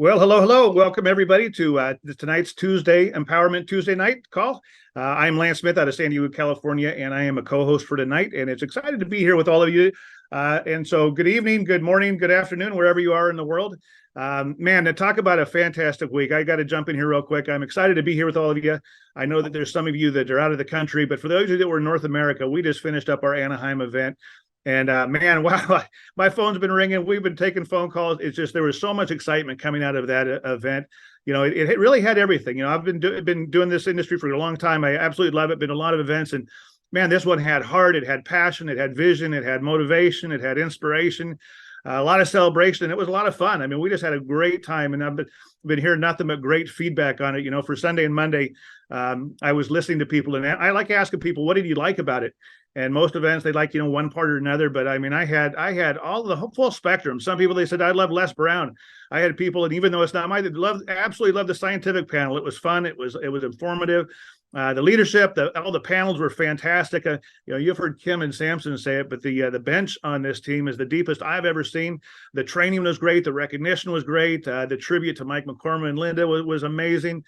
Well, hello, hello. Welcome, everybody, to tonight's Tuesday Empowerment Tuesday night call. I'm Lance Smith out of San Diego, California, and I am a co-host for tonight, and it's excited to be here with all of you. And so good evening, good morning, good afternoon, wherever you are in the world. Man, to talk about a fantastic week, I got to jump in here real quick. I'm excited to be here with all of you. I know that there's some of you that are out of the country, but for those of you that were in North America, we just finished up our Anaheim event. And man, wow, my phone's been ringing. We've been taking phone calls. It's just there was so much excitement coming out of that event. You know, it really had everything. You know, I've been doing this industry for a long time. I absolutely love it. Been a lot of events, and man, this one had heart. It had passion. It had vision. It had motivation. It had inspiration. A lot of celebration, and it was a lot of fun. I mean, we just had a great time, and I've been hearing nothing but great feedback on it. You know, for Sunday and Monday, I was listening to people, and I like asking people, what did you like about it? And most events, they like, you know, one part or another. But I mean, I had all the full spectrum. Some people, they said, I love Les Brown. I had people, and even though it's not mine, absolutely loved the scientific panel. It was fun. It was informative. The leadership, all the panels were fantastic. You know, you've heard Kim and Samson say it, but the bench on this team is the deepest I've ever seen. The training was great. The recognition was great. The tribute to Mike McCormick and Linda was amazing.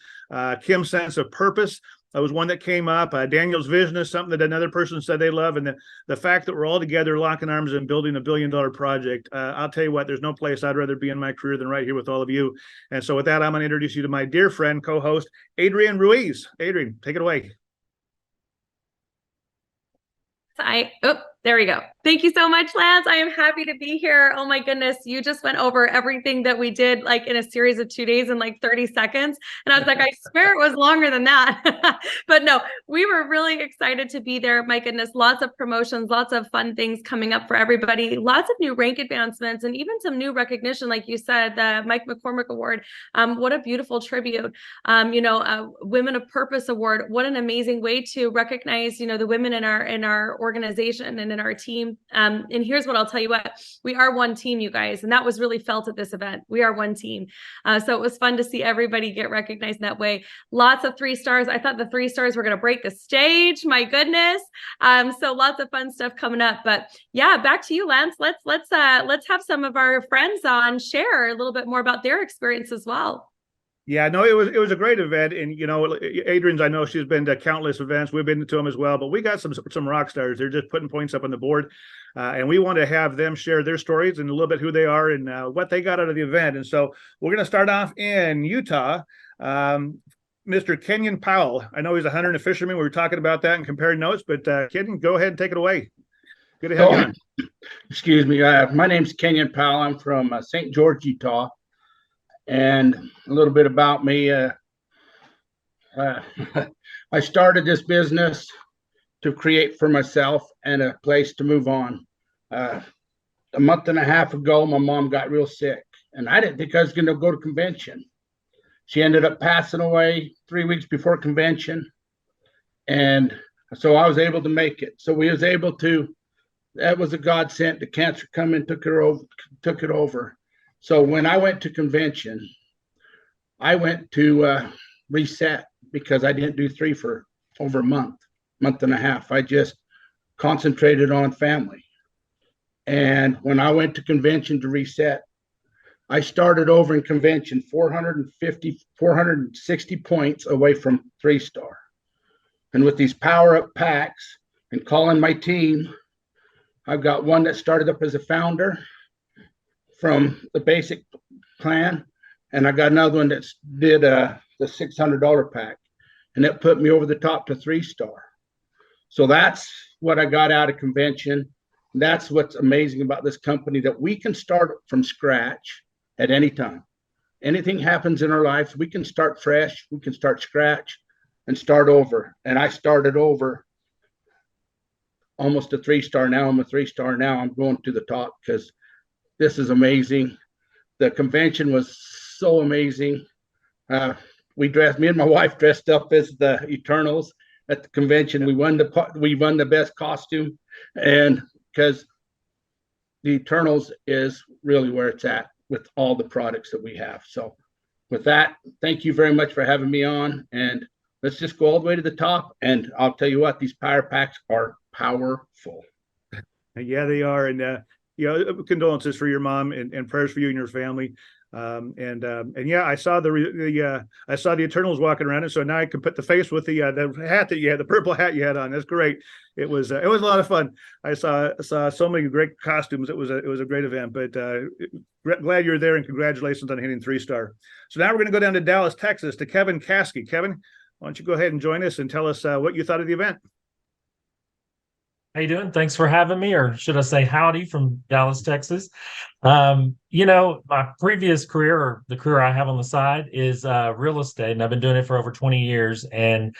Kim's sense of purpose. That was one that came up. Daniel's vision is something that another person said they love. And the fact that we're all together locking arms and building $1 billion project, I'll tell you what, there's no place I'd rather be in my career than right here with all of you. And so with that, I'm going to introduce you to my dear friend, co-host, Adrianne Ruiz. Adrianne, take it away. There we go. Thank you so much, Lance. I am happy to be here. Oh my goodness. You just went over everything that we did like in a series of 2 days in like 30 seconds. And I was like, I swear it was longer than that. But no, we were really excited to be there. My goodness, lots of promotions, lots of fun things coming up for everybody, lots of new rank advancements, and even some new recognition. Like you said, the Mike McCormick Award. What a beautiful tribute. Women of Purpose Award. What an amazing way to recognize, you know, the women in our organization and in our team. And here's what I'll tell you what, we are one team, you guys. And that was really felt at this event. We are one team. So it was fun to see everybody get recognized in that way. Lots of 3 stars. I thought the 3 stars were going to break the stage. My goodness. So lots of fun stuff coming up. But yeah, back to you, Lance. Let's have some of our friends on share a little bit more about their experience as well. Yeah, no, it was a great event, and you know, Adrianne's, I know she's been to countless events. We've been to them as well, but we got some rock stars. They're just putting points up on the board, and we want to have them share their stories and a little bit who they are and what they got out of the event. And so we're going to start off in Utah. Mr. Kenion Powell. I know he's a hunter and a fisherman. We were talking about that and comparing notes, but Kenion, go ahead and take it away. Good to have you on. Excuse me. My name's Kenion Powell. I'm from St. George, Utah. And a little bit about me. I started this business to create for myself and a place to move on. A month and a half ago, my mom got real sick, and I didn't think I was going to go to convention. She ended up passing away 3 weeks before convention, and so I was able to make it. So we was able to. That was a godsend. The cancer come and took it over. So when I went to convention, I went to reset because I didn't do 3 for over a month and a half. I just concentrated on family. And when I went to convention to reset, I started over in convention 460 points away from 3-star. And with these power-up packs and calling my team, I've got one that started up as a founder from the basic plan, and I got another one that did the $600 pack, and it put me over the top to 3-star. So that's what I got out of convention. That's what's amazing about this company, that we can start from scratch at any time. Anything happens in our lives, we can start fresh, we can start scratch and start over. And I started over almost a 3-star. Now I'm a 3-star. Now I'm going to the top because this is amazing. The convention was so amazing. Me and my wife dressed up as the Eternals at the convention. We won the best costume, and because the Eternals is really where it's at with all the products that we have. So with that, thank you very much for having me on, and let's just go all the way to the top. And I'll tell you what, these power packs are powerful. Yeah, they are. And condolences for your mom and prayers for you and your family. And yeah, I saw I saw the Eternals walking around, and so now I can put the face with the hat that you had, the purple hat you had on. That's great. It was a lot of fun. I saw so many great costumes. It was a great event. But glad you're there, and congratulations on hitting 3-star. So now we're going to go down to Dallas, Texas, to Kevin Kasky. Kevin, why don't you go ahead and join us and tell us what you thought of the event? How you doing? Thanks for having me, or should I say howdy from Dallas, Texas. My previous career, or the career I have on the side, is real estate, and I've been doing it for over 20 years. And,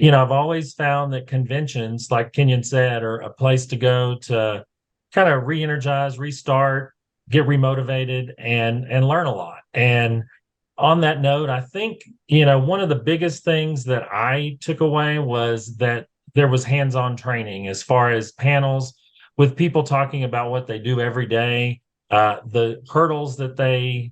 I've always found that conventions, like Kenion said, are a place to go to kind of re-energize, restart, get remotivated, and learn a lot. And on that note, I think, one of the biggest things that I took away was that there was hands-on training as far as panels with people talking about what they do every day, the hurdles that they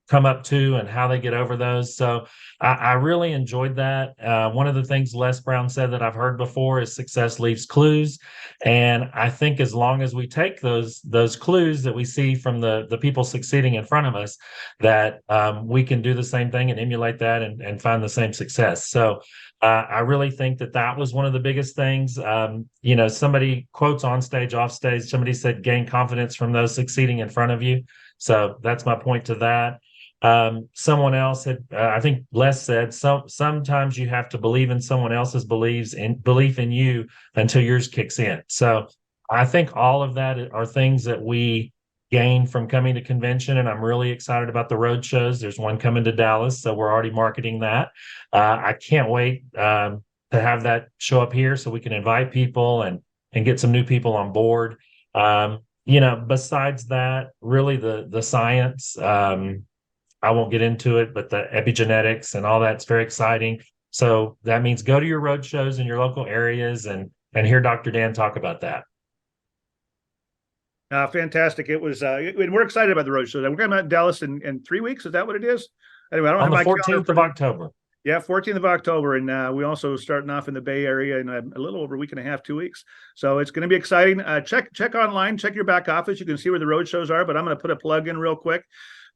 come up to and how they get over those. So I really enjoyed that. One of the things Les Brown said that I've heard before is success leaves clues. And I think as long as we take those clues that we see from the people succeeding in front of us, that we can do the same thing and emulate that and find the same success. So I really think that was one of the biggest things. Somebody quotes on stage, off stage, somebody said, gain confidence from those succeeding in front of you. So that's my point to that. Someone else had, I think Les said, sometimes you have to believe in someone else's belief in you until yours kicks in. So I think all of that are things that we gain from coming to convention, and I'm really excited about the road shows. There's one coming to Dallas, so we're already marketing that. I can't wait to have that show up here so we can invite people and get some new people on board. Besides that, really the science, I won't get into it, but the epigenetics and all that's very exciting. So that means go to your road shows in your local areas and hear Dr. Dan talk about that. Fantastic. It was, and we're excited about the road show. We're going to be in Dallas in 3 weeks. Is that what it is? Anyway, I don't on have the my 14th of October. Yeah, 14th of October. And we also starting off in the Bay Area in a little over a week and a half, 2 weeks. So it's going to be exciting. Check online, check your back office. You can see where the road shows are, but I'm going to put a plug in real quick,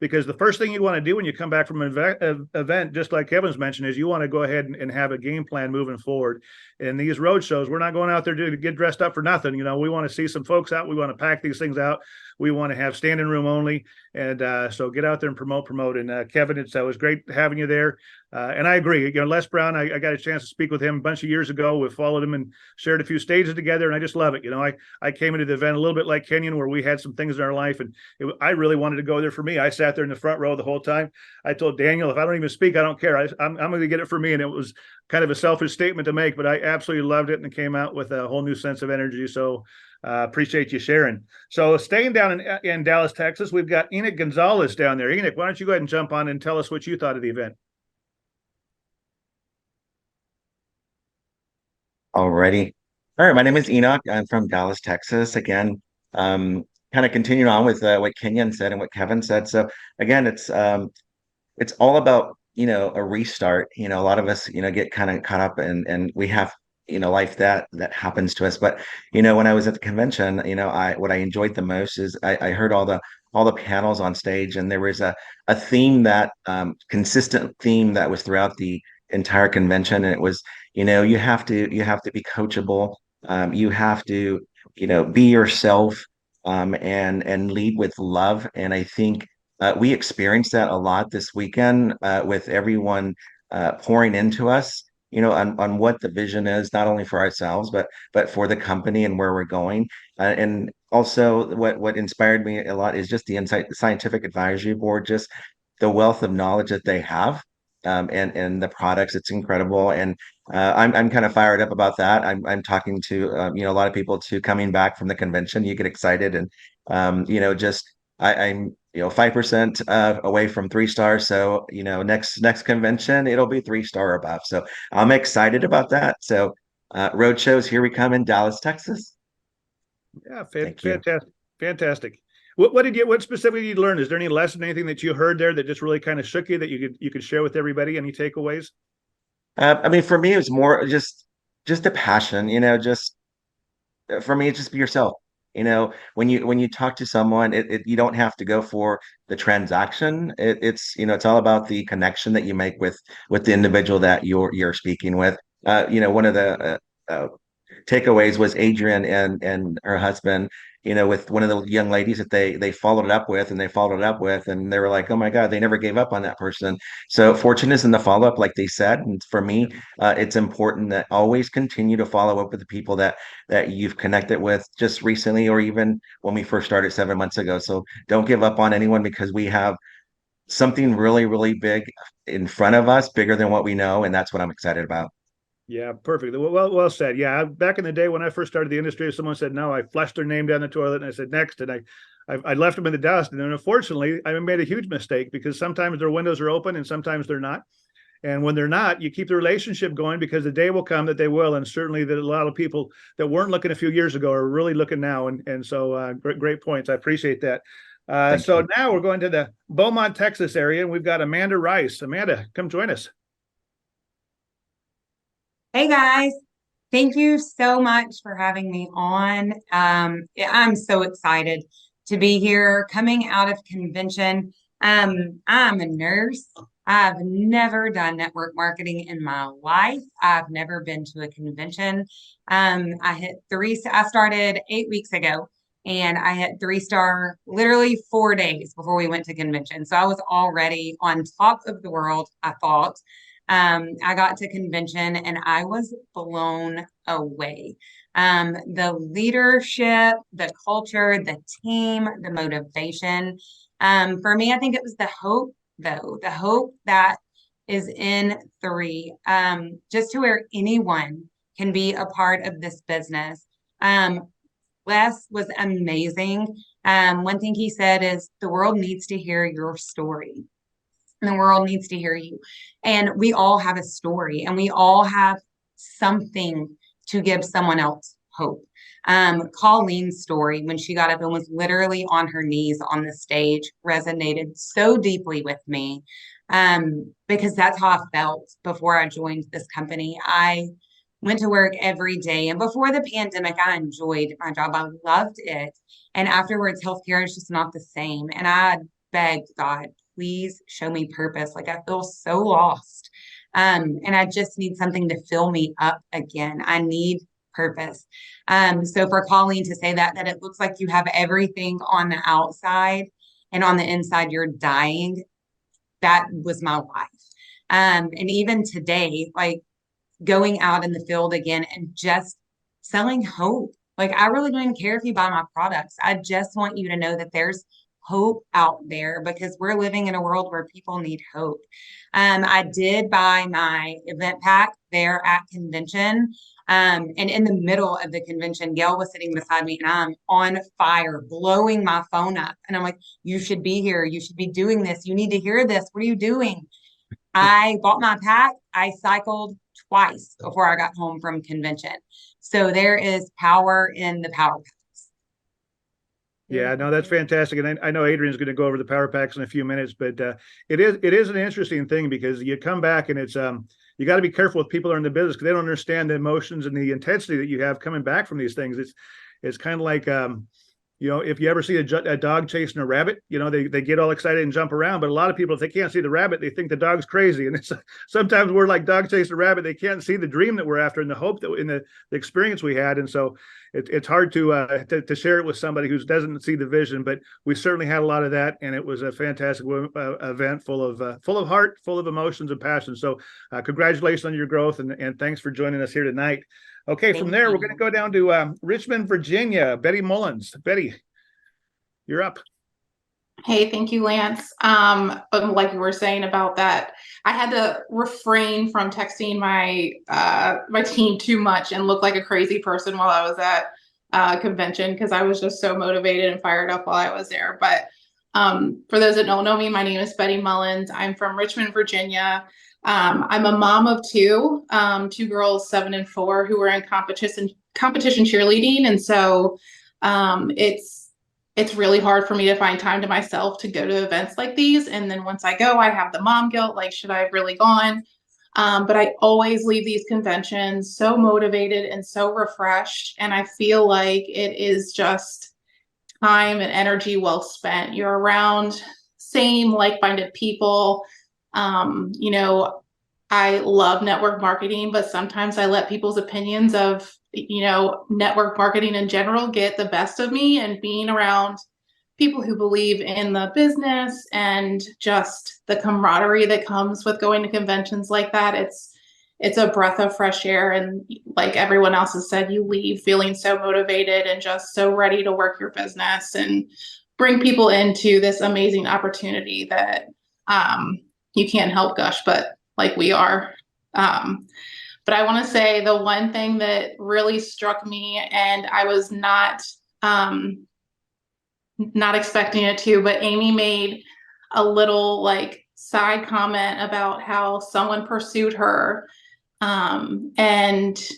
because the first thing you want to do when you come back from an event, just like Kevin's mentioned, is you want to go ahead and have a game plan moving forward. In these road shows, we're not going out there to get dressed up for nothing. We want to see some folks out. We want to pack these things out. We want to have standing room only. And so get out there and promote. And Kevin, it was great having you there. And I agree. Les Brown, I got a chance to speak with him a bunch of years ago. We followed him and shared a few stages together, and I just love it. I came into the event a little bit like Kenion, where we had some things in our life, and I really wanted to go there for me. I sat there in the front row the whole time. I told Daniel, if I don't even speak, I don't care. I'm going to get it for me. And it was kind of a selfish statement to make, but I absolutely loved it and came out with a whole new sense of energy. So appreciate you sharing. So staying down in Dallas, Texas, we've got Enoc Gonzalez down there. Enoc, why don't you go ahead and jump on and tell us what you thought of the event? Alrighty. All right. My name is Enoc. I'm from Dallas, Texas. Again, kind of continuing on with what Kenion said and what Kevin said. So again, it's all about, a restart. A lot of us, get kind of caught up and we have, life that happens to us. But, when I was at the convention, what I enjoyed the most is I heard all the panels on stage, and there was a theme consistent theme that was throughout the entire convention. And it was, you have to be coachable. You have to, be yourself, and lead with love. And I think we experienced that a lot this weekend, with everyone pouring into us, on what the vision is, not only for ourselves, but for the company and where we're going. And also what inspired me a lot is just the scientific advisory board, just the wealth of knowledge that they have, and the products. It's incredible. And I'm kind of fired up about that. I'm talking to a lot of people too, coming back from the convention. You get excited, and I'm 5% away from 3-star. So next convention it'll be 3-star or above. So I'm excited about that. So road shows, here we come in Dallas, Texas. Yeah, fantastic. What specifically did you learn? Is there any lesson, anything that you heard there that just really kind of shook you that you could share with everybody? Any takeaways? For me, it was more just a passion. Just for me, just be yourself. when you talk to someone, you don't have to go for the transaction. It's all about the connection that you make with the individual that you're speaking with. One of the takeaways was Adrianne and her husband, with one of the young ladies that they followed it up with, and they were like, oh my God, they never gave up on that person. So fortune is in the follow-up, like they said. And for me, it's important that always continue to follow up with the people that you've connected with just recently, or even when we first started 7 months ago. So don't give up on anyone, because we have something really, really big in front of us, bigger than what we know. And that's what I'm excited about. Yeah, perfect. Well said. Yeah, back in the day when I first started the industry, someone said no, I flushed their name down the toilet, and I said next, and I left them in the dust. And then unfortunately, I made a huge mistake, because sometimes their windows are open and sometimes they're not. And when they're not, you keep the relationship going, because the day will come that they will. And certainly that a lot of people that weren't looking a few years ago are really looking now. And so great points. I appreciate that. So now we're going to the Beaumont, Texas area, and we've got Amanda Rice. Amanda, come join us. Hey guys, thank you so much for having me on. I'm so excited to be here coming out of convention. I'm a nurse. I've never done network marketing in my life. I've never been to a convention. I started 8 weeks ago, and I hit 3-star literally 4 days before we went to convention. So I was already on top of the world, I thought. I got to convention and I was blown away. The leadership, the culture, the team, the motivation. For me, I think it was the hope, though, the hope that is in 3, just to where anyone can be a part of this business. Les was amazing. One thing he said is the world needs to hear your story. And the world needs to hear you. And we all have a story, and we all have something to give someone else hope. Colleen's story, when she got up and was literally on her knees on the stage, resonated so deeply with me, because that's how I felt before I joined this company. I went to work every day, and before the pandemic, I enjoyed my job. I loved it. And afterwards, healthcare is just not the same. And I begged God, please show me purpose. Like, I feel so lost. And I just need something to fill me up again. I need purpose. So for Colleen to say that it looks like you have everything on the outside and on the inside you're dying, that was my life. And even today, like going out in the field again and just selling hope. Like, I really don't even care if you buy my products. I just want you to know that there's hope out there, because we're living in a world where people need hope. I did buy my event pack there at convention. And in the middle of the convention, Gail was sitting beside me and I'm on fire, blowing my phone up. And I'm like, you should be here. You should be doing this. You need to hear this. What are you doing? I bought my pack. I cycled twice before I got home from convention. So there is power in the power pack. Yeah, no, that's fantastic. And I know Adrian's going to go over the power packs in a few minutes, but it is an interesting thing, because you come back and it's you got to be careful with people that are in the business, because they don't understand the emotions and the intensity that you have coming back from these things. It's kind of like if you ever see a dog chasing a rabbit, they get all excited and jump around. But a lot of people, if they can't see the rabbit, they think the dog's crazy. And sometimes we're like dog chasing a rabbit. They can't see the dream that we're after and the hope that in the experience we had. And so it's hard to share it with somebody who doesn't see the vision. But we certainly had a lot of that, and it was a fantastic event full of heart, full of emotions and passion. So congratulations on your growth, and thanks for joining us here tonight. Okay, from there, we're going to go down to Richmond, Virginia. Betty Mullins. Betty, you're up. Hey, thank you, Lance. Like you were saying about that, I had to refrain from texting my my team too much and look like a crazy person while I was at convention, because I was just so motivated and fired up while I was there. But for those that don't know me, my name is Betty Mullins. I'm from Richmond, Virginia. I'm a mom of two girls, 7 and 4, who were in competition cheerleading. And so it's really hard for me to find time to myself to go to events like these. And then once I go, I have the mom guilt, like, should I have really gone? But I always leave these conventions so motivated and so refreshed. And I feel like it is just time and energy well spent. You're around same like-minded people. You know, I love network marketing, but sometimes I let people's opinions of, you know, network marketing in general get the best of me, and being around people who believe in the business and just the camaraderie that comes with going to conventions like that. It's a breath of fresh air. And like everyone else has said, you leave feeling so motivated and just so ready to work your business and bring people into this amazing opportunity that you can't help gush, but like we are. But I want to say the one thing that really struck me, and I was not expecting it to, but Amy made a little like side comment about how someone pursued her and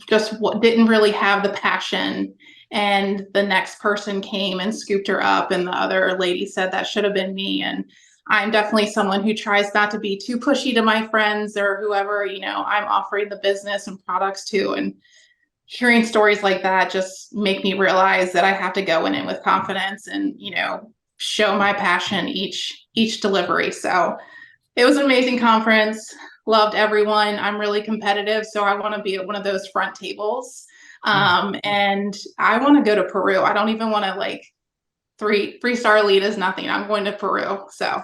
just didn't really have the passion, and the next person came and scooped her up, and the other lady said that should have been me. And I'm definitely someone who tries not to be too pushy to my friends or whoever, you know, I'm offering the business and products to. And hearing stories like that just make me realize that I have to go in it with confidence and, you know, show my passion each delivery. So it was an amazing conference. Loved everyone. I'm really competitive, so I want to be at one of those front tables. And I want to go to Peru. I don't even want to like three-star elite is nothing. I'm going to Peru. So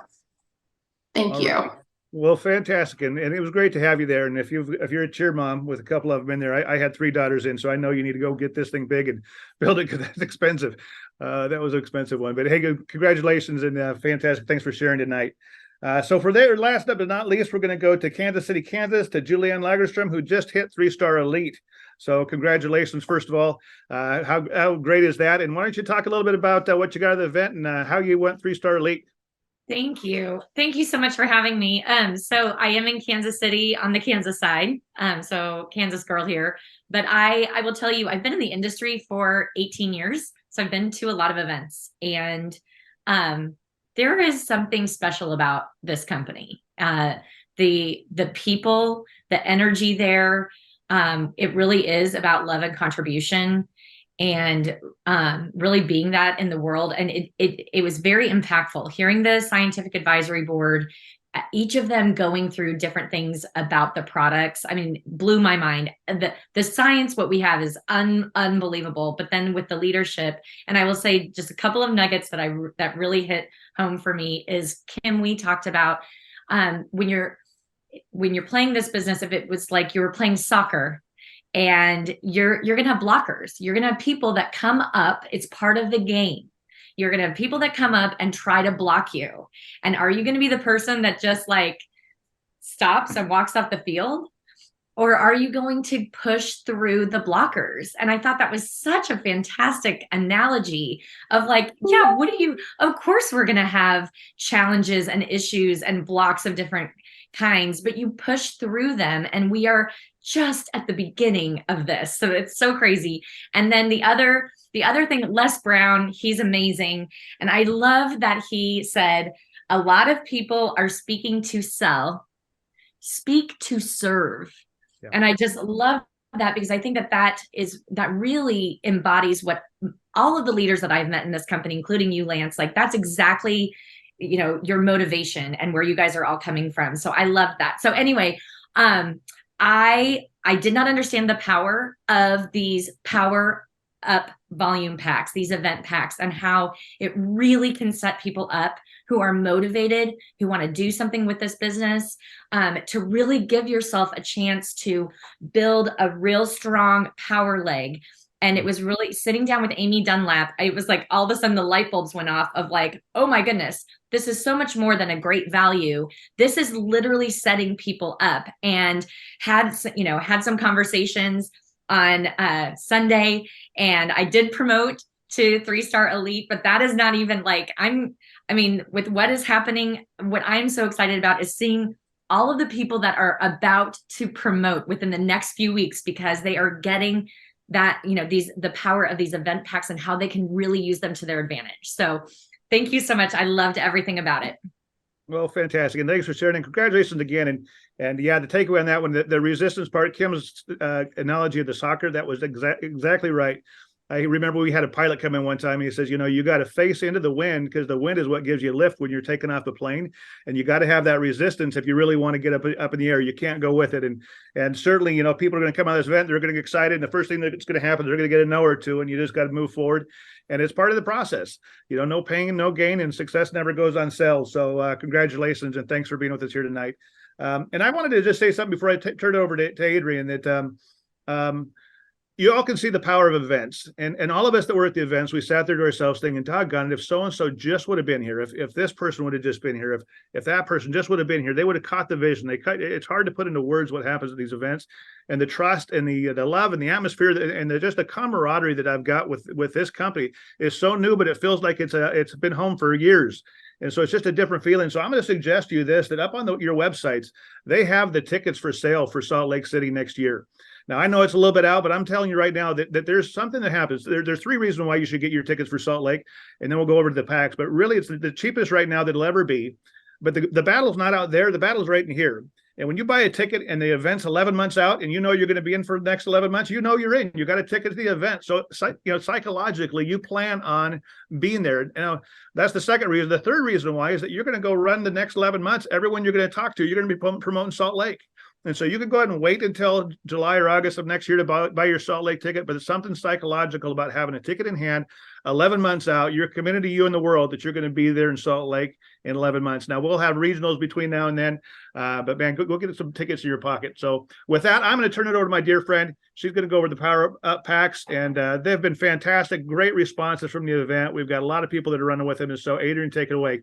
thank you. Right. Well, fantastic. And it was great to have you there. And if you're a cheer mom with a couple of them in there, I had 3 daughters in, so I know you need to go get this thing big and build it, because that's expensive. That was an expensive one. But hey, congratulations and fantastic. Thanks for sharing tonight. So for there, last but not least, we're going to go to Kansas City, Kansas, to Julianne Langerstrom, who just hit 3-star elite. So congratulations, first of all. How great is that? And why don't you talk a little bit about what you got at the event and how you went 3-star elite? Thank you. Thank you so much for having me. So I am in Kansas City on the Kansas side. So Kansas girl here, but I will tell you, I've been in the industry for 18 years. So I've been to a lot of events, and there is something special about this company. The people, the energy there, it really is about love and contribution, and really being that in the world. And it was very impactful hearing the scientific advisory board, each of them going through different things about the products. I mean, blew my mind. The science, what we have is unbelievable, but then with the leadership, and I will say just a couple of nuggets that really hit home for me is, Kim, we talked about when you're playing this business, if it was like you were playing soccer, and you're going to have blockers. You're going to have people that come up. It's part of the game. You're going to have people that come up and try to block you. And are you going to be the person that just like stops and walks off the field? Or are you going to push through the blockers? And I thought that was such a fantastic analogy of like, yeah, of course we're going to have challenges and issues and blocks of different kinds, but you push through them, and we are just at the beginning of this. So it's so crazy. And then the other thing, Les Brown, he's amazing. And I love that he said, a lot of people are speaking to sell, speak to serve. Yeah. And I just love that, because I think that really embodies what all of the leaders that I've met in this company, including you, Lance, like that's exactly, you know, your motivation and where you guys are all coming from. So I love that. So anyway, I did not understand the power of these power up volume packs, these event packs, and how it really can set people up who are motivated, who want to do something with this business, to really give yourself a chance to build a real strong power leg. And it was really sitting down with Amy Dunlap. It was like all of a sudden the light bulbs went off of like, oh my goodness, this is so much more than a great value. This is literally setting people up. And had some conversations on Sunday, and I did promote to 3-star elite, but that is not even like, with what is happening, what I'm so excited about is seeing all of the people that are about to promote within the next few weeks, because they are getting that, the power of these event packs and how they can really use them to their advantage. So thank you so much. I loved everything about it. Well, fantastic. And thanks for sharing. And congratulations again. And yeah, the takeaway on that one, the resistance part, Kim's analogy of the soccer, that was exactly right. I remember we had a pilot come in one time and he says, you got to face into the wind because the wind is what gives you lift when you're taking off the plane. And you got to have that resistance if you really want to get up in the air. You can't go with it. And certainly, people are going to come out of this event. They're going to get excited. And the first thing that's going to happen, they're going to get a no or two, and you just got to move forward. And it's part of the process. No pain, no gain, and success never goes on sale. So congratulations and thanks for being with us here tonight. And I wanted to just say something before I turn it over to Adrianne, that you all can see the power of events. And all of us that were at the events, we sat there to ourselves thinking, doggone it, if so-and-so just would have been here, if this person would have just been here, if that person just would have been here, they would have caught the vision. It's hard to put into words what happens at these events, and the trust and the love and the atmosphere and just the camaraderie that I've got with this company is so new, but it feels like it's been home for years. And so it's just a different feeling. So I'm going to suggest to you this, that up on your websites, they have the tickets for sale for Salt Lake City next year. Now, I know it's a little bit out, but I'm telling you right now that there's something that happens. There's three reasons why you should get your tickets for Salt Lake, and then we'll go over to the packs. But really, it's the cheapest right now that it'll ever be. But the battle's not out there. The battle's right in here. And when you buy a ticket and the event's 11 months out and you're going to be in for the next 11 months, you're in. You got a ticket to the event. So, psychologically, you plan on being there. That's the second reason. The third reason why is that you're going to go run the next 11 months. Everyone you're going to talk to, you're going to be promoting Salt Lake. And so you can go ahead and wait until July or August of next year to buy your Salt Lake ticket, but it's something psychological about having a ticket in hand 11 months out. You're committed to you and the world that you're going to be there in Salt Lake in 11 months. Now, we'll have regionals between now and then, but man, go get some tickets in your pocket. So with that, I'm going to turn it over to my dear friend. She's going to go over the Power Up packs, and they've been fantastic. Great responses from the event. We've got a lot of people that are running with them. And so Adrianne, take it away.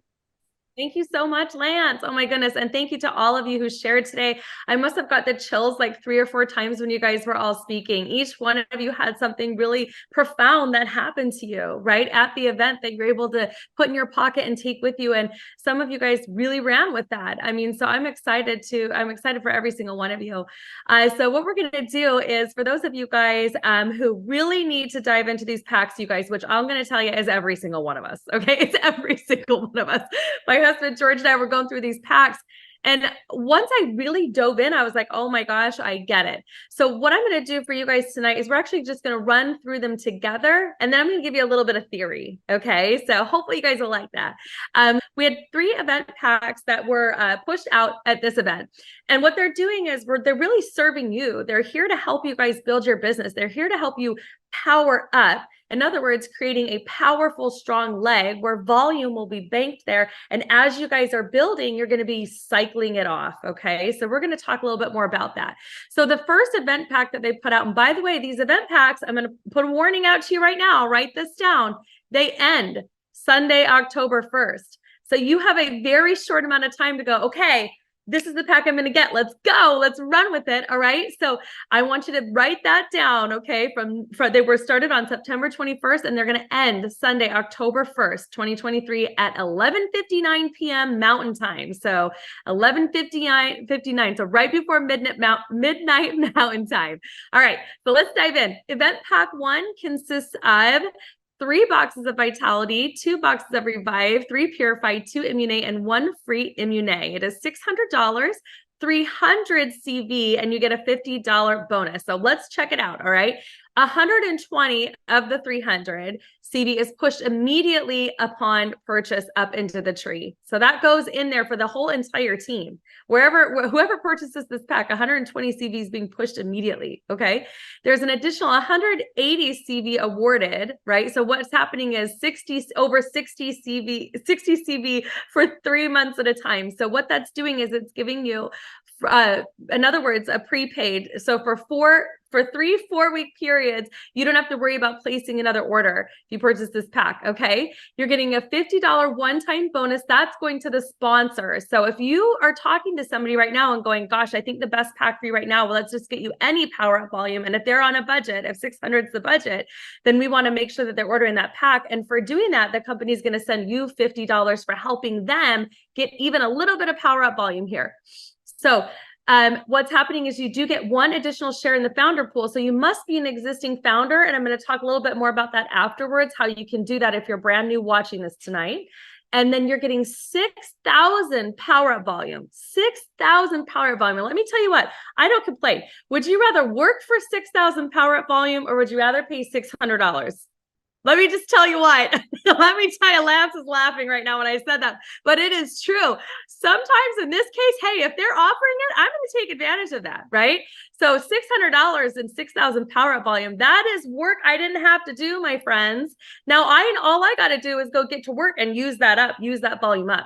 Thank you so much, Lance. Oh my goodness. And thank you to all of you who shared today. I must have got the chills like 3 or 4 times when you guys were all speaking. Each one of you had something really profound that happened to you, right, at the event that you're able to put in your pocket and take with you. And some of you guys really ran with that. I mean, so I'm excited for every single one of you. So what we're going to do is, for those of you guys who really need to dive into these packs, you guys, which I'm going to tell you is every single one of us. Okay. It's every single one of us. My husband George and I were going through these packs, and once I really dove in, I was like, oh my gosh, I get it. So what I'm going to do for you guys tonight is we're actually just going to run through them together, and then I'm going to give you a little bit of theory. Okay, so hopefully you guys will like that. We had 3 event packs that were pushed out at this event, and what they're doing is they're really serving you. They're here to help you guys build your business. They're here to help you power up. In other words, creating a powerful, strong leg where volume will be banked there. And as you guys are building, you're going to be cycling it off. Okay. So we're going to talk a little bit more about that. So the first event pack that they put out, and by the way, these event packs, I'm going to put a warning out to you right now. Write this down. They end Sunday, October 1st. So you have a very short amount of time to go, okay, this is the pack I'm going to get. Let's go. Let's run with it. All right. So I want you to write that down. Okay. From they were started on September 21st, and they're going to end Sunday, October 1st, 2023 at 11:59 p.m. Mountain Time. So 11:59. So right before midnight Mountain Time. All right. So let's dive in. Event pack 1 consists of 3 boxes of Vitality, 2 boxes of Revive, 3 Purify, 2 Immunate, and 1 free Immunate. It is $600, 300 CV, and you get a $50 bonus. So let's check it out. All right. 120 of the 300 CV is pushed immediately upon purchase up into the tree. So that goes in there for the whole entire team. Whoever purchases this pack, 120 CV is being pushed immediately. Okay. There's an additional 180 CV awarded, right? So what's happening is 60 CV for 3 months at a time. So what that's doing is it's giving you, in other words, a prepaid. So for 3 4-week periods, you don't have to worry about placing another order if you purchase this pack. Okay. You're getting a $50 one-time bonus. That's going to the sponsor. So if you are talking to somebody right now and going, gosh, I think the best pack for you right now, well, let's just get you any power up volume. And if they're on a budget, if 600 is the budget, then we want to make sure that they're ordering that pack. And for doing that, the company is going to send you $50 for helping them get even a little bit of power up volume here. So what's happening is you do get 1 additional share in the founder pool. So you must be an existing founder. And I'm going to talk a little bit more about that afterwards, how you can do that if you're brand new watching this tonight. And then you're getting 6,000 power up volume, 6,000 power up volume. And let me tell you what, I don't complain. Would you rather work for 6,000 power up volume, or would you rather pay $600? Let me just tell you what, let me tell you, Lance is laughing right now when I said that, but it is true. Sometimes in this case, hey, if they're offering it, I'm going to take advantage of that, right? So $600 and 6,000 power up volume, that is work I didn't have to do, my friends. Now all I got to do is go get to work and use that up, use that volume up.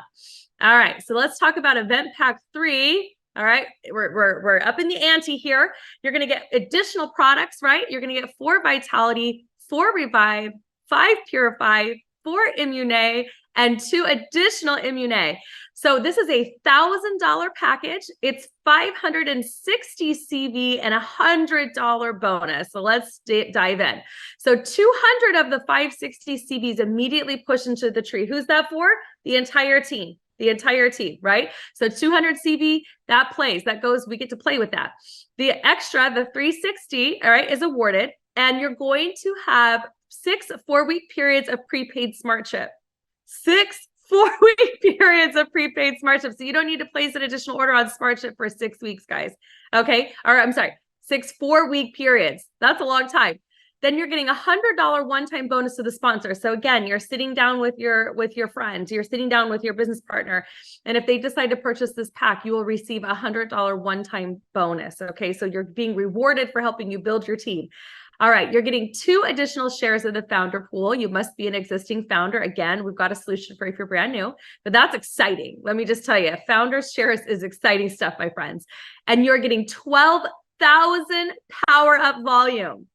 All right, so let's talk about event pack 3. All right, we're up in the ante here. You're going to get additional products, right? You're going to get 4 Vitality, 4 Revive, 5 Purify, 4 Immune, and 2 additional Immune. So this is a $1,000 package. It's 560 CV and $100 bonus. So let's dive in. So 200 of the 560 CVs immediately push into the tree. Who's that for? The entire team. The entire team, right? So 200 CV, that plays, that goes, we get to play with that. The extra, the 360, all right, is awarded, and you're going to have 6 4-week periods of prepaid smart chip. 6 4-week periods of prepaid smart chip. So you don't need to place an additional order on smart chip for 6 weeks, guys. Okay. Or I'm sorry, 6 4-week periods. That's a long time. Then you're getting $100 one-time bonus to the sponsor. So again, you're sitting down with your friends, you're sitting down with your business partner. And if they decide to purchase this pack, you will receive $100 one-time bonus. Okay. So you're being rewarded for helping you build your team. All right, you're getting 2 additional shares of the founder pool. You must be an existing founder. Again, we've got a solution for if you're brand new, but that's exciting. Let me just tell you, founder shares is exciting stuff, my friends. And you're getting 12,000 power up volume.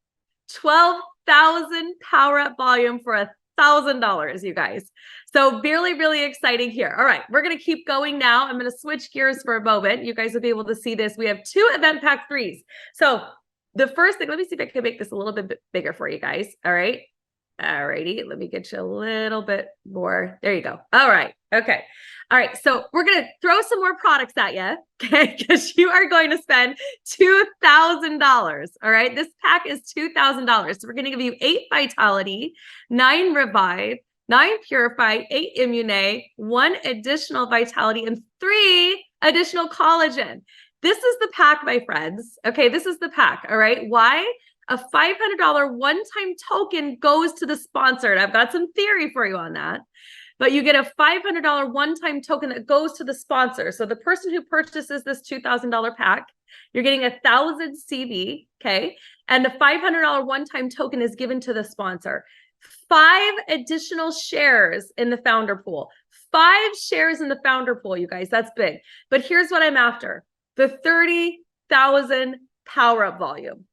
12,000 power up volume for $1,000, you guys. So really, really exciting here. All right, we're going to keep going now. I'm going to switch gears for a moment. You guys will be able to see this. We have 2 event pack 3s. So the first thing, let me see if I can make this a little bit bigger for you guys. All right. All righty. Let me get you a little bit more. There you go. All right. Okay. All right. So we're going to throw some more products at you. Okay. Because you are going to spend $2,000. All right. This pack is $2,000. So we're going to give you 8 Vitality, 9 Revive, 9 Purify, 8 Immune, 1 additional Vitality, and 3 additional Collagen. This is the pack, my friends. Okay, this is the pack. All right. Why? A $500 one-time token goes to the sponsor. And I've got some theory for you on that. But you get a $500 one-time token that goes to the sponsor. So the person who purchases this $2,000 pack, you're getting 1,000 CV. Okay. And the $500 one-time token is given to the sponsor. 5 additional shares in the founder pool. 5 shares in the founder pool, you guys. That's big. But here's what I'm after. The 30,000 power up volume.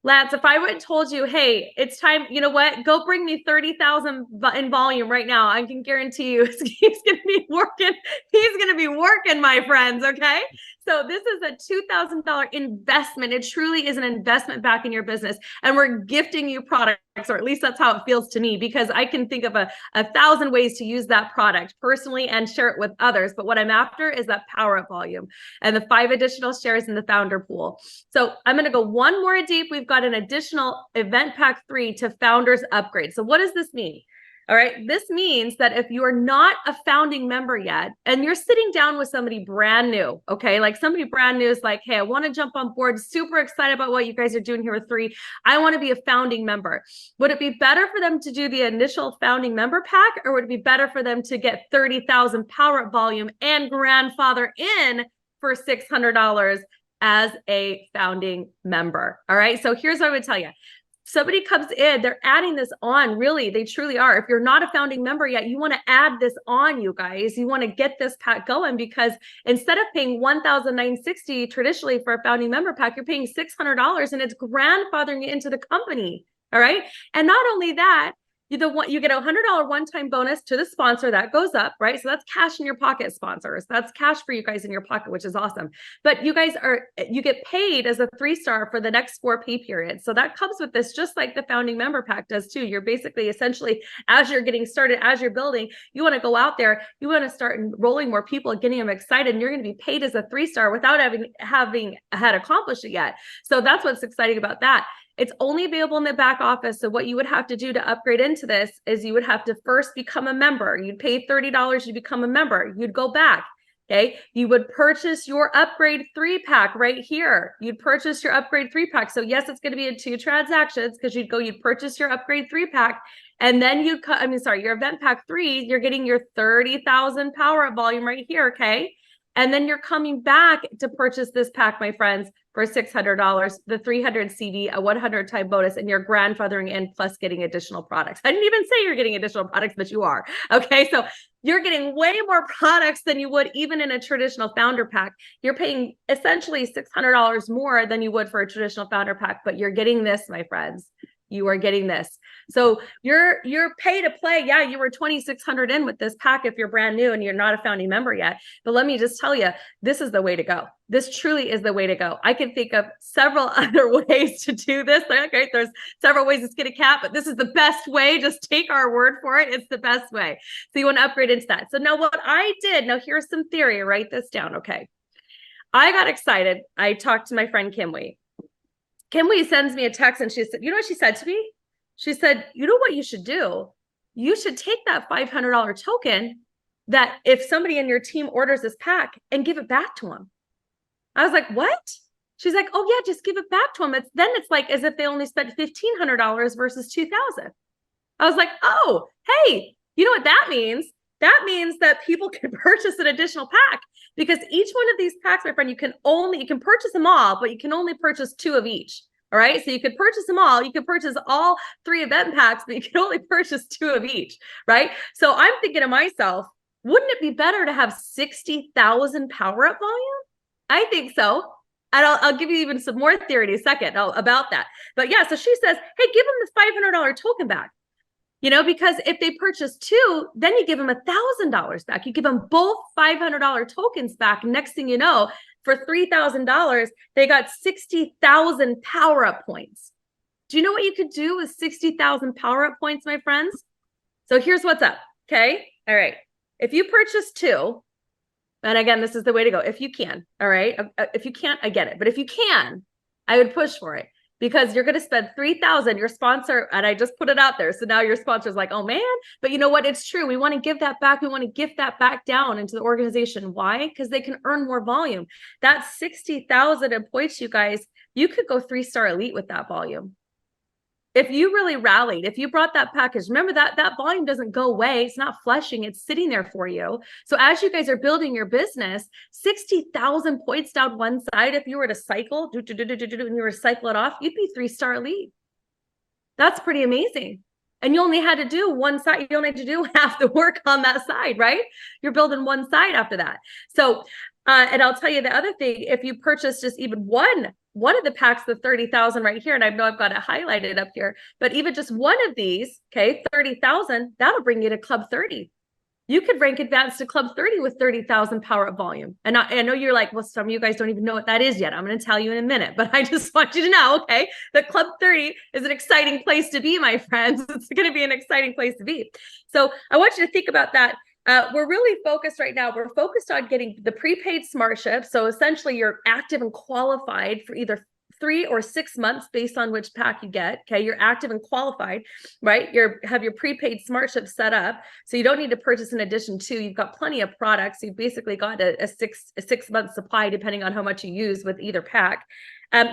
Lance, if I would have told you, hey, it's time, you know what? Go bring me 30,000 in volume right now. I can guarantee you he's going to be working. He's going to be working, my friends. Okay. So this is a $2,000 investment. It truly is an investment back in your business. And we're gifting you products, or at least that's how it feels to me, because I can think of a 1,000 ways to use that product personally and share it with others. But what I'm after is that power up volume and the 5 additional shares in the founder pool. So I'm going to go one more deep. We've got an additional event pack 3 to founders upgrade. So what does this mean? All right. This means that if you are not a founding member yet, and you're sitting down with somebody brand new, okay, like somebody brand new is like, hey, I want to jump on board, super excited about what you guys are doing here with 3. I want to be a founding member. Would it be better for them to do the initial founding member pack, or would it be better for them to get 30,000 power up volume and grandfather in for $600 as a founding member? All right. So here's what I would tell you. Somebody comes in, they're adding this on. Really, they truly are. If you're not a founding member yet, you want to add this on, you guys. You want to get this pack going, because instead of paying $1,960 traditionally for a founding member pack, you're paying $600, and it's grandfathering you into the company. All right. And not only that, you get a $100 one-time bonus to the sponsor that goes up, right? So that's cash in your pocket, sponsors. That's cash for you guys in your pocket, which is awesome. But you guys you get paid as a 3-star for the next 4 pay periods. So that comes with this, just like the founding member pack does too. You're basically essentially, as you're getting started, as you're building, you want to go out there, you want to start enrolling more people, getting them excited, and you're going to be paid as a 3-star without having had accomplished it yet. So that's what's exciting about that. It's only available in the back office. So what you would have to do to upgrade into this is you would have to first become a member. You'd pay $30 to become a member. You'd go back. Okay. You would purchase your upgrade 3-pack right here. You'd purchase your upgrade 3-pack. So yes, it's going to be in 2 transactions because you'd purchase your upgrade 3-pack. And then your event pack 3, you're getting your 30,000 power up volume right here. Okay. And then you're coming back to purchase this pack, my friends, for $600, the 300 CD, a 100 type bonus, and you're grandfathering in plus getting additional products. I didn't even say you're getting additional products, but you are. Okay. So you're getting way more products than you would even in a traditional founder pack. You're paying essentially $600 more than you would for a traditional founder pack, but you're getting this, my friends. You are getting this. So you're pay to play. Yeah, you were 2,600 in with this pack if you're brand new and you're not a founding member yet. But let me just tell you, this is the way to go. This truly is the way to go. I can think of several other ways to do this. Okay, there's several ways to skin a cat, but this is the best way. Just take our word for it. It's the best way. So you want to upgrade into that. So now what I did, now here's some theory. Write this down. Okay. I got excited. I talked to my friend Kimwee. Kimwee sends me a text and she said, you know what she said to me? She said, you know what you should do? You should take that $500 token that if somebody in your team orders this pack and give it back to them. I was like, what? She's like, oh yeah, just give it back to them. Then it's like as if they only spent $1,500 versus $2,000. I was like, oh, hey, you know what that means? That means that people can purchase an additional pack because each one of these packs, my friend, you can purchase them all, but you can only purchase 2 of each. All right. So you could purchase them all. You could purchase all 3 event packs, but you can only purchase 2 of each. Right. So I'm thinking to myself, wouldn't it be better to have 60,000 power up volume? I think so. And I'll give you even some more theory in a second about that. But yeah, so she says, hey, give them this $500 token back. You know, because if they purchase 2, then you give them $1,000 back. You give them both $500 tokens back. Next thing you know, for $3,000, they got 60,000 power up points. Do you know what you could do with 60,000 power up points, my friends? So here's what's up. Okay. All right. If you purchase 2, and again, this is the way to go. If you can. All right. If you can't, I get it. But if you can, I would push for it. Because you're going to spend $3,000, your sponsor, and I just put it out there. So now your sponsor's like, oh man, but you know what? It's true. We want to give that back. We want to gift that back down into the organization. Why? Because they can earn more volume. That's 60,000 in points, you guys. You could go 3-star elite with that volume. If you really rallied, if you brought that package, remember that volume doesn't go away. It's not flushing. It's sitting there for you. So as you guys are building your business, 60,000 points down one side, if you were to cycle, and you were to cycle it off, you'd be 3-star elite. That's pretty amazing. And you only had to do one side. You only had to do half the work on that side, right? You're building one side after that. So, and I'll tell you the other thing, if you purchase just even one of the packs, the 30,000 right here, and I know I've got it highlighted up here, but even just one of these, okay, 30,000, that'll bring you to Club 30. You could rank advanced to Club 30 with 30,000 power up volume. And I know you're like, well, some of you guys don't even know what that is yet. I'm going to tell you in a minute, but I just want you to know, okay, that Club 30 is an exciting place to be, my friends. It's going to be an exciting place to be. So I want you to think about that. We're really focused right now. We're focused on getting the prepaid smart ship. So essentially you're active and qualified for either 3 or 6 months based on which pack you get. Okay. You're active and qualified, right? Have your prepaid smart ship set up. So you don't need to purchase in addition to, you've got plenty of products. You've basically got a 6 month supply, depending on how much you use with either pack.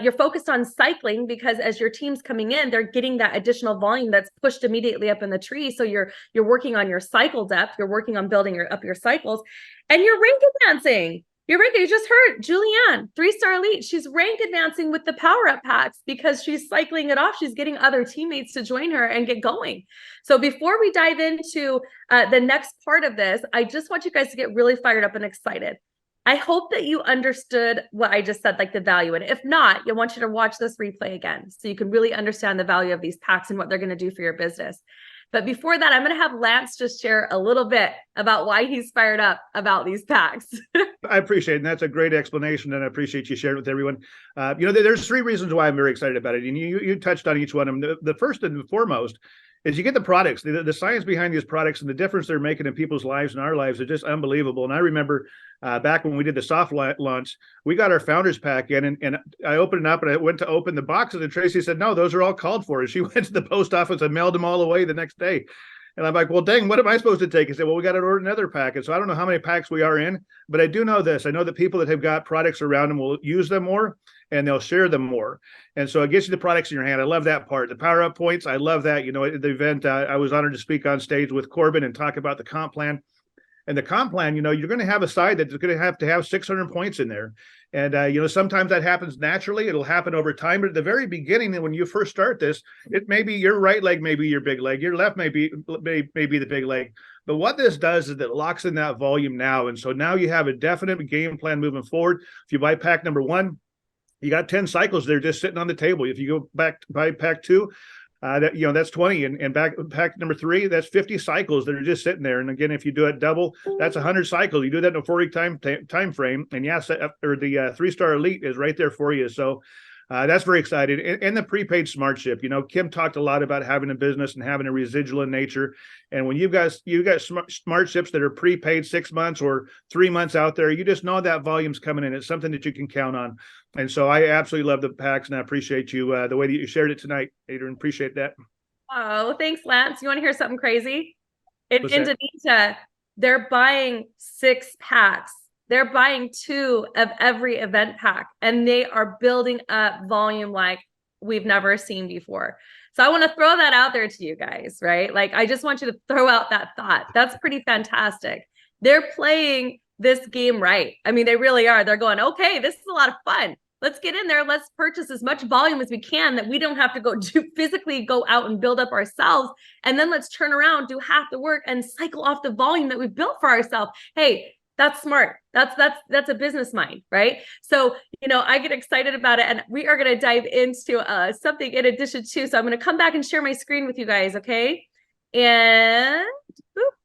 You're focused on cycling because as your team's coming in, they're getting that additional volume that's pushed immediately up in the tree. So you're working on your cycle depth. You're working on building up your cycles, and you're rank advancing. You're rank. You just heard Julianne, 3-star elite. She's rank advancing with the power up packs because she's cycling it off. She's getting other teammates to join her and get going. So before we dive into the next part of this, I just want you guys to get really fired up and excited. I hope that you understood what I just said, like the value. And if not, I want you to watch this replay again so you can really understand the value of these packs and what they're going to do for your business. But before that, I'm going to have Lance just share a little bit about why he's fired up about these packs. I appreciate it. And that's a great explanation. And I appreciate you sharing it with everyone. There's 3 reasons why I'm very excited about it. And you touched on each one. And the first and foremost is you get the products, the science behind these products and the difference they're making in people's lives and our lives are just unbelievable. And I remember back when we did the soft launch, we got our founders pack in, and I opened it up and I went to open the boxes, and Tracy said, no, those are all called for. And she went to the post office and mailed them all away the next day. And I'm like, well, dang, what am I supposed to take? He said, well, we got to order another pack. And so I don't know how many packs we are in, but I do know this. I know that people that have got products around them will use them more and they'll share them more. And so it gets you the products in your hand. I love that part. The power up points, I love that. You know, at the event, I was honored to speak on stage with Corbin and talk about the comp plan. And the comp plan, you know, you're going to have a side that's going to have 600 points in there. And, you know, sometimes that happens naturally. It'll happen over time. But at the very beginning, when you first start this, it may be your right leg, maybe your big leg. Your left may be the big leg. But what this does is it locks in that volume now. And so now you have a definite game plan moving forward. If you buy pack number 1, you got 10 cycles there just sitting on the table. If you go back to buy pack 2, that's 20, and back pack number 3, that's 50 cycles that are just sitting there. And again, if you do it double, that's 100 cycles. You do that in a 4-week time frame, and yes, or the 3-star elite is right there for you. So that's very exciting. And the prepaid smart ship, you know, Kim talked a lot about having a business and having a residual in nature. And when you've got smart ships that are prepaid 6 months or 3 months out there, you just know that volume's coming in. It's something that you can count on. And so I absolutely love the packs, and I appreciate you, the way that you shared it tonight, Adrianne. Appreciate that. Oh, thanks, Lance. You want to hear something crazy? In Indonesia, they're buying 6 packs. They're buying 2 of every event pack, and they are building up volume like we've never seen before. So I want to throw that out there to you guys, right? Like, I just want you to throw out that thought. That's pretty fantastic. They're playing this game right. I mean, they really are. They're going, okay, this is a lot of fun. Let's get in there. Let's purchase as much volume as we can that we don't have to physically go out and build up ourselves. And then let's turn around, do half the work, and cycle off the volume that we've built for ourselves. Hey, that's smart. That's a business mind, right? So, you know, I get excited about it, and we are going to dive into something in addition to. So I'm going to come back and share my screen with you guys, okay? And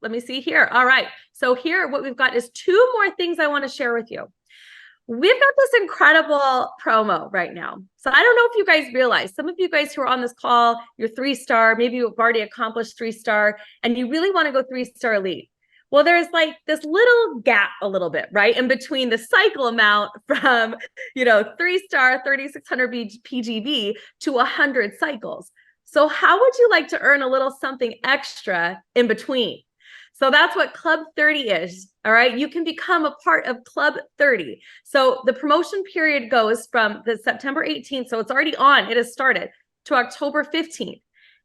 let me see here. All right. So here, what we've got is 2 more things I want to share with you. We've got this incredible promo right now. So I don't know if you guys realize, some of you guys who are on this call, you're 3-star, maybe you've already accomplished 3-star, and you really want to go 3-star elite. Well, there's like this little gap a little bit, right? In between the cycle amount from, you know, 3-star, 3,600 PGV to 100 cycles. So how would you like to earn a little something extra in between? So that's what Club 30 is. All right. You can become a part of Club 30. So the promotion period goes from the September 18th. So it's already on. It has started to October 15th.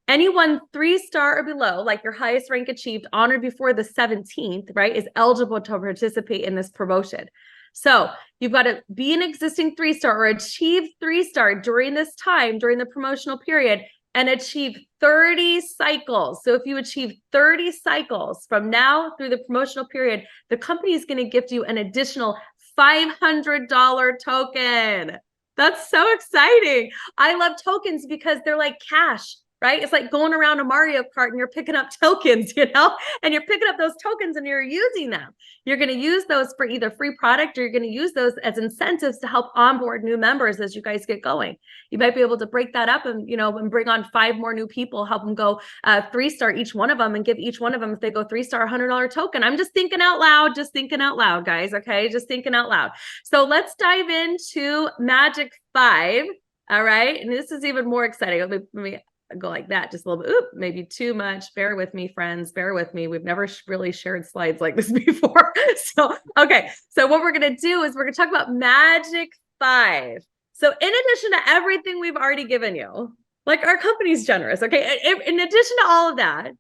Anyone 3-star or below, like your highest rank achieved, honored before the 17th, right, is eligible to participate in this promotion. So you've got to be an existing 3-star or achieve 3-star during this time, during the promotional period, and achieve 30 cycles. So if you achieve 30 cycles from now through the promotional period, the company is going to gift you an additional $500 token. That's so exciting. I love tokens because they're like cash. Right? It's like going around a Mario Kart and you're picking up tokens, you know, and you're picking up those tokens and you're using them. You're going to use those for either free product, or you're going to use those as incentives to help onboard new members as you guys get going. You might be able to break that up and, you know, and bring on 5 more new people, help them go 3-star each one of them, and give each one of them, if they go 3-star, $100 token. I'm just thinking out loud, guys. Okay. Just thinking out loud. So let's dive into Magic 5. All right. And this is even more exciting. Let me go like that just a little bit. Oop, maybe too much. Bear with me, friends. Bear with me. We've never really shared slides like this before. So, okay. So what we're going to do is we're going to talk about Magic 5. So in addition to everything we've already given you, like, our company's generous. Okay. In addition to all of that,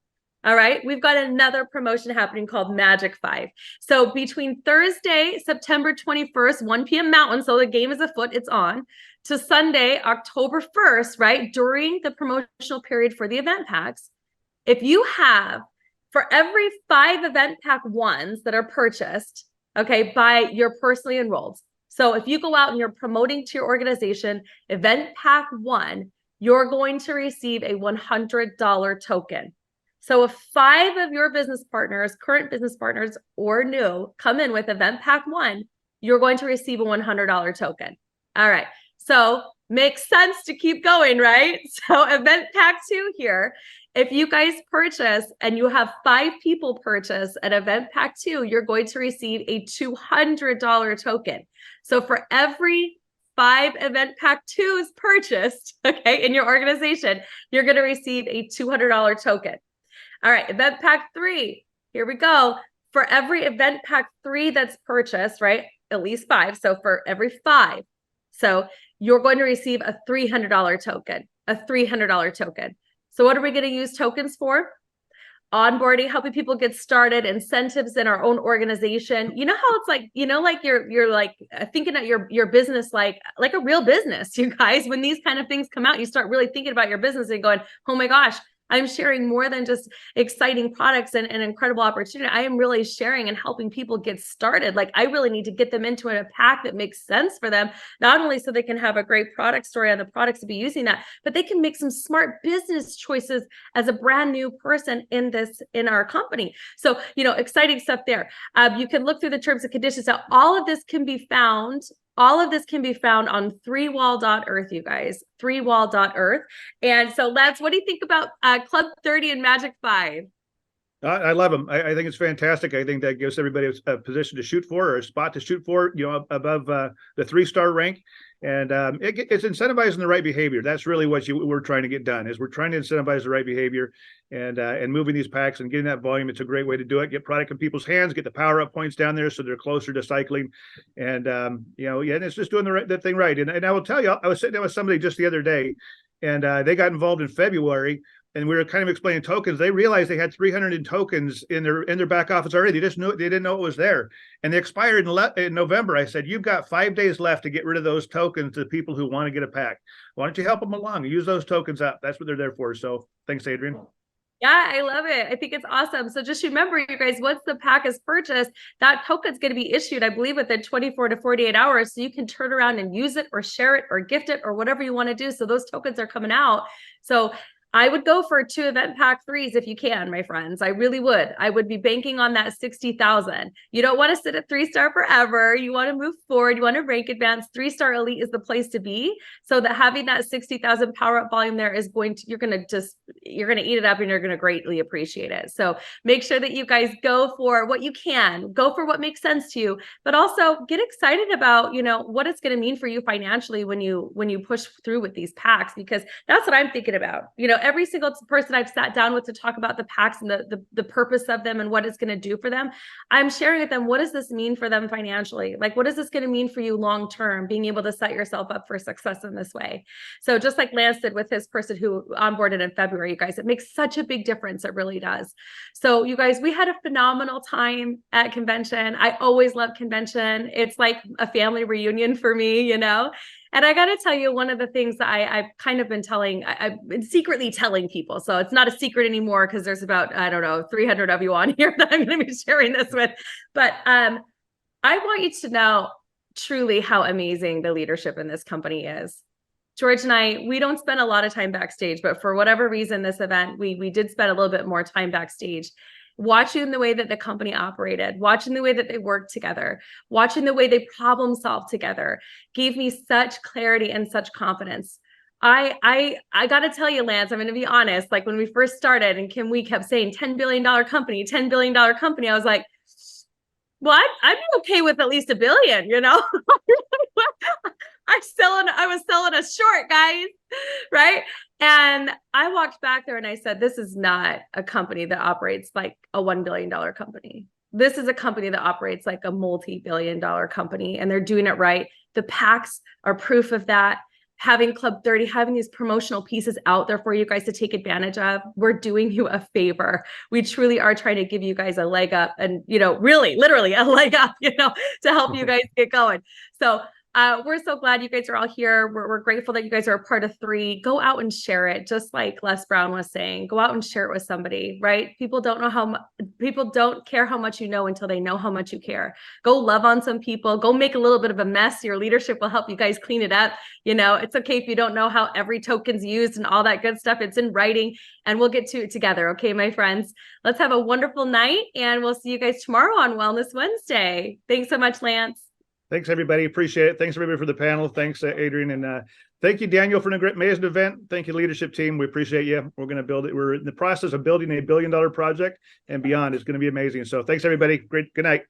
all right, we've got another promotion happening called Magic 5. So between Thursday, September 21st, 1 p.m. Mountain, so the game is afoot, it's on, to Sunday, October 1st, right, during the promotional period for the event packs, if you have, for every 5 event pack 1s that are purchased, okay, by your personally enrolled. So if you go out and you're promoting to your organization, event pack 1, you're going to receive a $100 token. So if 5 of your business partners, current business partners or new, come in with event pack 1, you're going to receive a $100 token. All right. So makes sense to keep going, right? So event pack 2 here If you guys purchase and you have 5 people purchase an event pack 2, you're going to receive a $200 token. So for every 5 event pack 2s purchased, okay, in your organization, you're going to receive a $200 token. All right, event pack 3, here we go. For every event pack 3 that's purchased, right, at least 5. So for every 5, so you're going to receive a $300 token, a $300 token. So what are we going to use tokens for? Onboarding, helping people get started, incentives in our own organization. You know how it's like, you know, like you're like thinking of your business like a real business, you guys. When these kind of things come out, you start really thinking about your business and going, oh my gosh, I'm sharing more than just exciting products and an incredible opportunity. I am really sharing and helping people get started. Like I really need to get them into a pack that makes sense for them, not only so they can have a great product story on the products to be using that, but they can make some smart business choices as a brand new person in our company. So, you know, exciting stuff there. You can look through the terms and conditions. Now, all of this can be found on 3wall.earth, you guys, 3wall.earth. And so, Lance, what do you think about Club 30 and Magic 5? I love them. I think it's fantastic. I think that gives everybody a position to shoot for, or a spot to shoot for, you know, above the 3-star rank. And it's incentivizing the right behavior. That's really what we're trying to get done, is we're trying to incentivize the right behavior and moving these packs and getting that volume. It's a great way to do it. Get product in people's hands, get the power up points down there so they're closer to cycling. And, you know, yeah, and it's just doing the thing right. And I will tell you, I was sitting down with somebody just the other day, and they got involved in February. And we were kind of explaining tokens. They realized they had 300 tokens in their back office already. They didn't know it was there, and they expired in November. I said, you've got 5 days left to get rid of those tokens to people who want to get a pack. Why don't you help them along? Use those tokens up. That's what they're there for. So thanks, Adrianne. Yeah, I love it. I think it's awesome. So just remember, you guys, once the pack is purchased, that token is going to be issued, I believe, within 24 to 48 hours. So you can turn around and use it or share it or gift it or whatever you want to do. So those tokens are coming out. So I would go for 2 event pack 3s if you can, my friends. I really would. I would be banking on that 60,000. You don't want to sit at 3-star forever. You want to move forward. You want to rank advance. 3-star elite is the place to be. So that having that 60,000 power up volume there is you're going to eat it up, and you're going to greatly appreciate it. So make sure that you guys go for what you can, go for what makes sense to you, but also get excited about, you know, what it's going to mean for you financially when you push through with these packs, because that's what I'm thinking about. You know, every single person I've sat down with to talk about the packs and the purpose of them and what it's going to do for them, I'm sharing with them, what does this mean for them financially? Like, what is this going to mean for you long term, being able to set yourself up for success in this way? So just like Lance did with his person who onboarded in February, you guys, it makes such a big difference. It really does. So you guys, we had a phenomenal time at convention. I always love convention. It's like a family reunion for me, you know. And I got to tell you, one of the things that I've kind of been I've been secretly telling people. So it's not a secret anymore, because there's about, I don't know, 300 of you on here that I'm going to be sharing this with. But I want you to know truly how amazing the leadership in this company is. George and I, we don't spend a lot of time backstage, but for whatever reason, this event, we did spend a little bit more time backstage, watching the way that the company operated, watching the way that they worked together, watching the way they problem solved together, gave me such clarity and such confidence. I got to tell you, Lance, I'm going to be honest. Like when we first started and Kim Wee kept saying $10 billion company, $10 billion company, I was like, well, I'd be okay with at least $1 billion, you know? I was selling a short, guys, right? And I walked back there and I said, this is not a company that operates like a $1 billion company. This is a company that operates like a multi-billion-dollar company, and they're doing it right. The packs are proof of that. Having Club 30, having these promotional pieces out there for you guys to take advantage of, we're doing you a favor. We truly are trying to give you guys a leg up, and, you know, really, literally a leg up, you know, to help you guys get going. So we're so glad you guys are all here. We're grateful that you guys are a part of 3. Go out and share it. Just like Les Brown was saying, go out and share it with somebody, right? People don't care how much you know until they know how much you care. Go love on some people, go make a little bit of a mess. Your leadership will help you guys clean it up. You know, it's okay if you don't know how every token's used and all that good stuff. It's in writing, and we'll get to it together. Okay, my friends, let's have a wonderful night, and we'll see you guys tomorrow on Wellness Wednesday. Thanks so much, Lance. Thanks, everybody. Appreciate it. Thanks, everybody, for the panel. Thanks, Adrian. And thank you, Daniel, for an amazing event. Thank you, leadership team. We appreciate you. We're going to build it. We're in the process of building a $1 billion project and beyond. It's going to be amazing. So thanks, everybody. Great. Good night.